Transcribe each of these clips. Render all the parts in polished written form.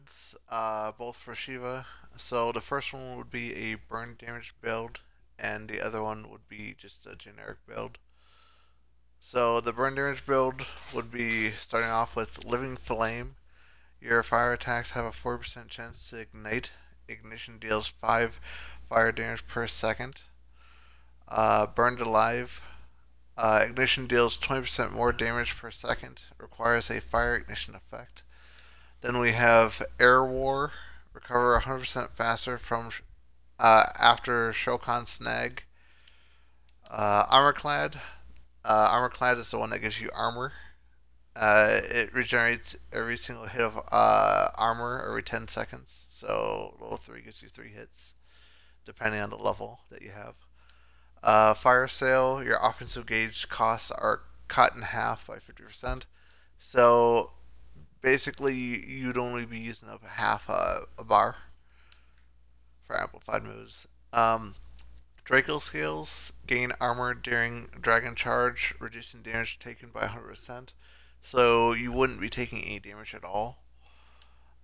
builds, both for Sheeva. So the first one would be a burn damage build, and the other one would be just a generic build. So the burn damage build would be starting off with Living Flame. Your fire attacks have a 40% chance to ignite. Ignition deals 5 fire damage per second. Burned Alive. Ignition deals 20% more damage per second. Requires a fire ignition effect. Then we have Air War. Recover 100% faster from after Shokan Snag. Armorclad. Armorclad is the one that gives you armor. It regenerates every single hit of armor every 10 seconds. So level 3 gives you 3 hits, depending on the level that you have. Fire Sale, your offensive gauge costs are cut in half by 50%. So basically, you'd only be using up half a bar for amplified moves. Draco skills gain armor during dragon charge, reducing damage taken by 100%. So you wouldn't be taking any damage at all.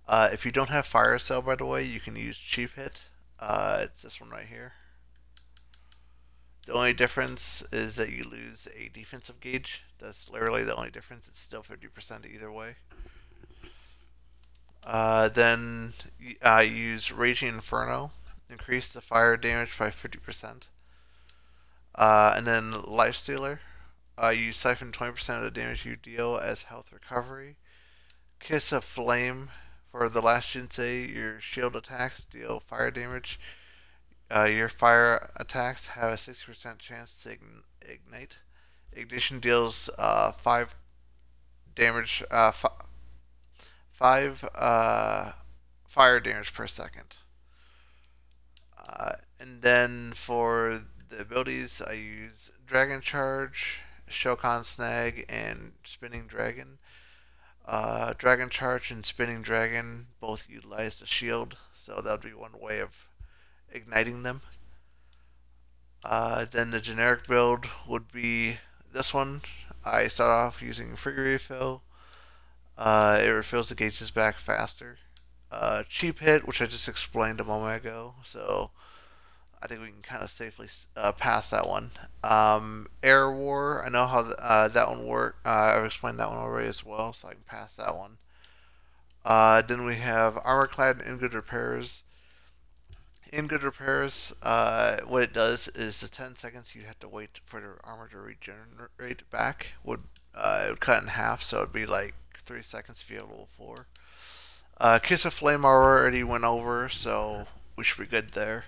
If you don't have Fire Cell, by the way, you can use Cheap Hit. It's this one right here. The only difference is that you lose a defensive gauge. That's literally the only difference. It's still 50% either way. Then use Raging Inferno. Increase the fire damage by 50%. And then Lifestealer. You siphon 20% of the damage you deal as health recovery. Kiss of Flame. For the last jinsei, your shield attacks deal fire damage. Your fire attacks have a 60% chance to ignite. Ignition deals 5 damage, 5 fire damage per second. And then for the abilities, I use Dragon Charge, Shokan Snag, and Spinning Dragon. Dragon Charge and Spinning Dragon both utilize the shield, so that would be one way of igniting them. Then the generic build would be this one. I start off using Free Refill. It refills the gauges back faster. Cheap Hit, which I just explained a moment ago, so I think we can kind of safely pass that one. Air War, I know how that one works. I've explained that one already as well, so I can pass that one. Then we have Armorclad and In Good Repairs. In Good Repairs, what it does is the 10 seconds you have to wait for the armor to regenerate back it would cut in half, so it'd be like 3 seconds if you have level 4. Kiss of Flame already went over, so we should be good there.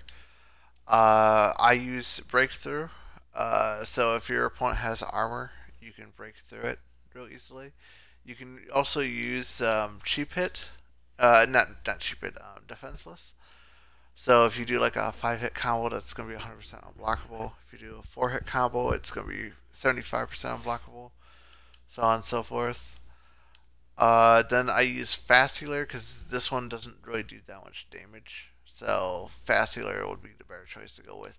I use Breakthrough, so if your opponent has armor, you can break through it real easily. You can also use Cheap Hit, not Cheap Hit, Defenseless. So if you do like a 5-hit combo, that's going to be 100% unblockable. If you do a 4-hit combo, it's going to be 75% unblockable, so on and so forth. Then I use Fast Healer because this one doesn't really do that much damage. So Fast Healer would be the better choice to go with.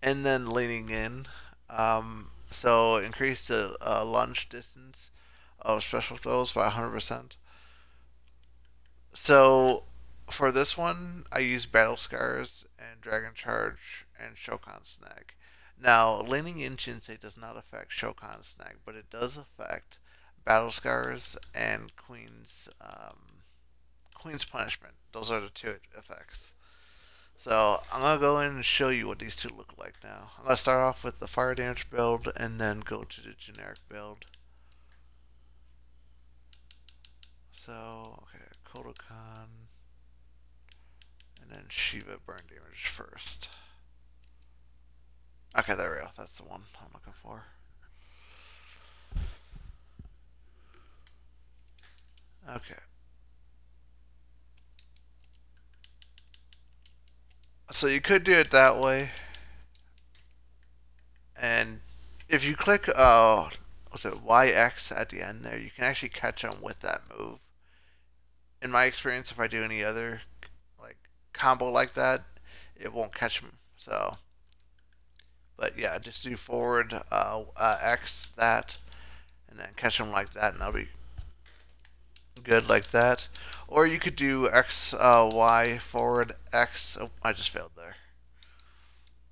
And then Leaning In. So increase the lunge distance of special throws by 100%. So for this one, I use Battle Scars and Dragon Charge and Shokan Snag. Now, Leaning In Jinsei does not affect Shokan Snag, but it does affect Battle Scars and Queen's Punishment. Those are the 2 effects. So I'm going to go in and show you what these 2 look like now. I'm going to start off with the fire damage build and then go to the generic build. So, okay, Kodokan, and then Sheeva burn damage first. Okay, there we go. That's the one I'm looking for. Okay. So you could do it that way, and if you click what's it, YX at the end there, you can actually catch them with that move. In my experience, if I do any other like combo like that, it won't catch them. So, but yeah, just do forward X that, and then catch them like that, and that'll be good like that. Or you could do X, Y, forward X. Oh, I just failed there.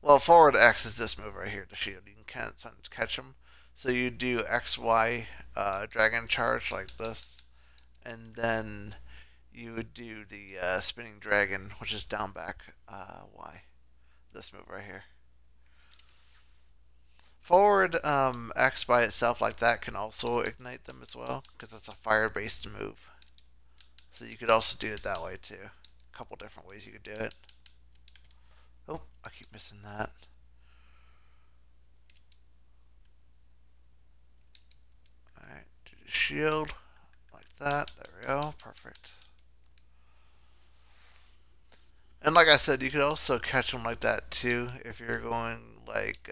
Well, forward X is this move right here, the shield. You can sometimes catch them. So you do X, Y, dragon charge like this. And then you would do the spinning dragon, which is down back Y. This move right here. Forward X by itself like that can also ignite them as well, because it's a fire-based move. So you could also do it that way too. A couple different ways you could do it. Oh, I keep missing that. Alright, do the shield like that. There we go. Perfect. And like I said, you could also catch them like that too if you're going like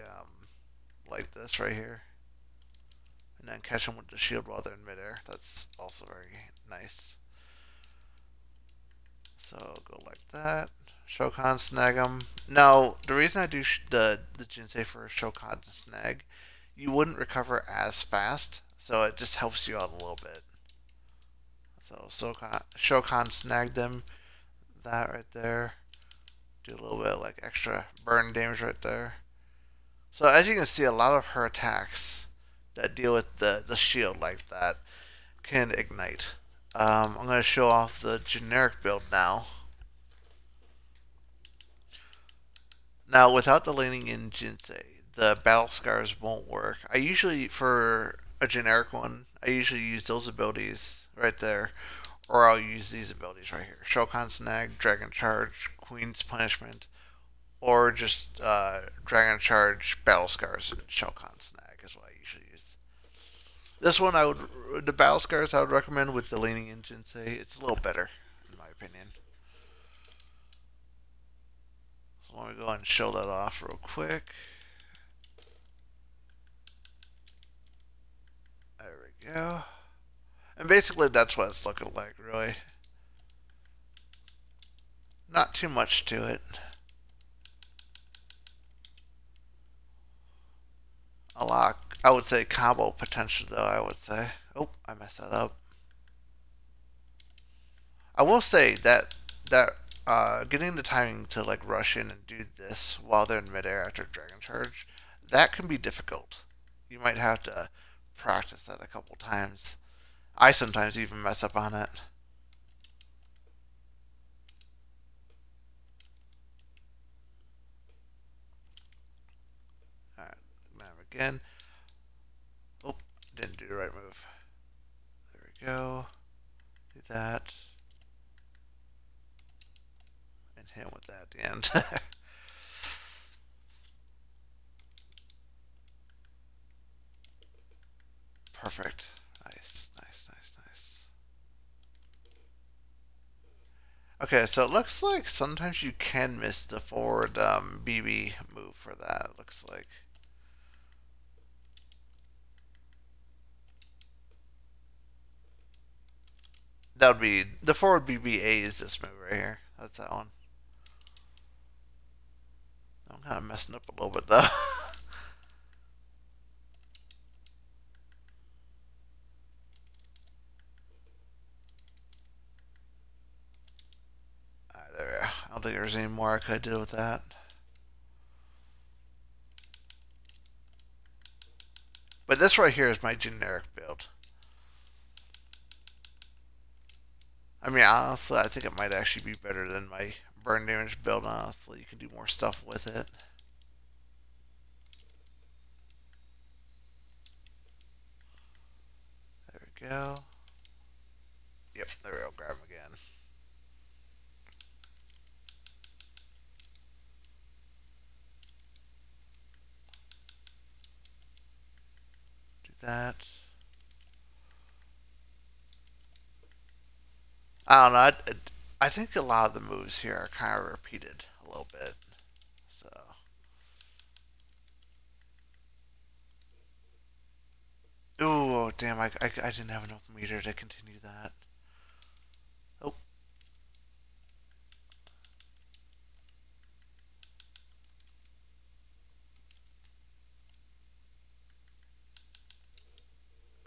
this right here. And then catch them with the shield while they're in midair. That's also very nice. So go like that. Shokan snag them. Now, the reason I do the jinsei for Shokan snag, you wouldn't recover as fast, so it just helps you out a little bit. So Shokan snag them. That right there. Do a little bit of like extra burn damage right there. So as you can see, a lot of her attacks that deal with the shield like that can ignite. I'm going to show off the generic build now. Now, without the leaning in jinsei, the battle scars won't work. I usually, for a generic one, I usually use those abilities right there, or I'll use these abilities right here. Shokan Snag, Dragon Charge, Queen's Punishment, or just Dragon Charge, Battle Scars, and Shokan Snag is what I usually use. This one, the Battle Scars I would recommend with the leaning in jinsei. It's a little better, in my opinion. So let me go ahead and show that off real quick. There we go. And basically that's what it's looking like, really. Not too much to it. A lot, I would say, combo potential though, I would say. Oh, I messed that up. I will say that getting the timing to like rush in and do this while they're in midair after Dragon Charge, that can be difficult. You might have to practice that a couple times. I sometimes even mess up on it. Alright, again. Oh, didn't do the right move. There we go. Do that. And hit him with that at the end. Perfect. Nice, nice, nice, nice. Okay, so it looks like sometimes you can miss the forward BB move for that, it looks like. That would be, the forward BBA is this move right here. That's that one. I'm kind of messing up a little bit though. Alright, there we go. I don't think there's any more I could do with that. But this right here is my generic build. I mean, honestly, I think it might actually be better than my burn damage build, honestly. You can do more stuff with it. There we go. Yep, there we go. Grab him again. Do that. I don't know. I think a lot of the moves here are kind of repeated a little bit. So. Ooh, oh, damn, I didn't have enough meter to continue that. Oh.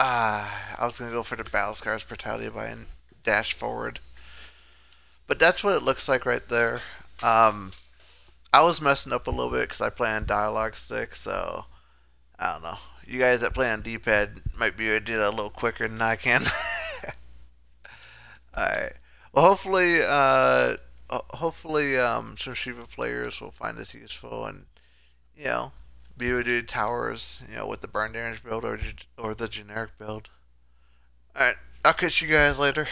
I was going to go for the Battle Scars Brutality by dash forward. But that's what it looks like right there. Um, I was messing up a little bit because I play on dialogue stick, so I don't know. You guys that play on D-pad might be able to do that a little quicker than I can. Alright. Well, hopefully, some Sheeva players will find this useful and, you know, be able to do towers, with the burn damage build or the generic build. Alright, I'll catch you guys later.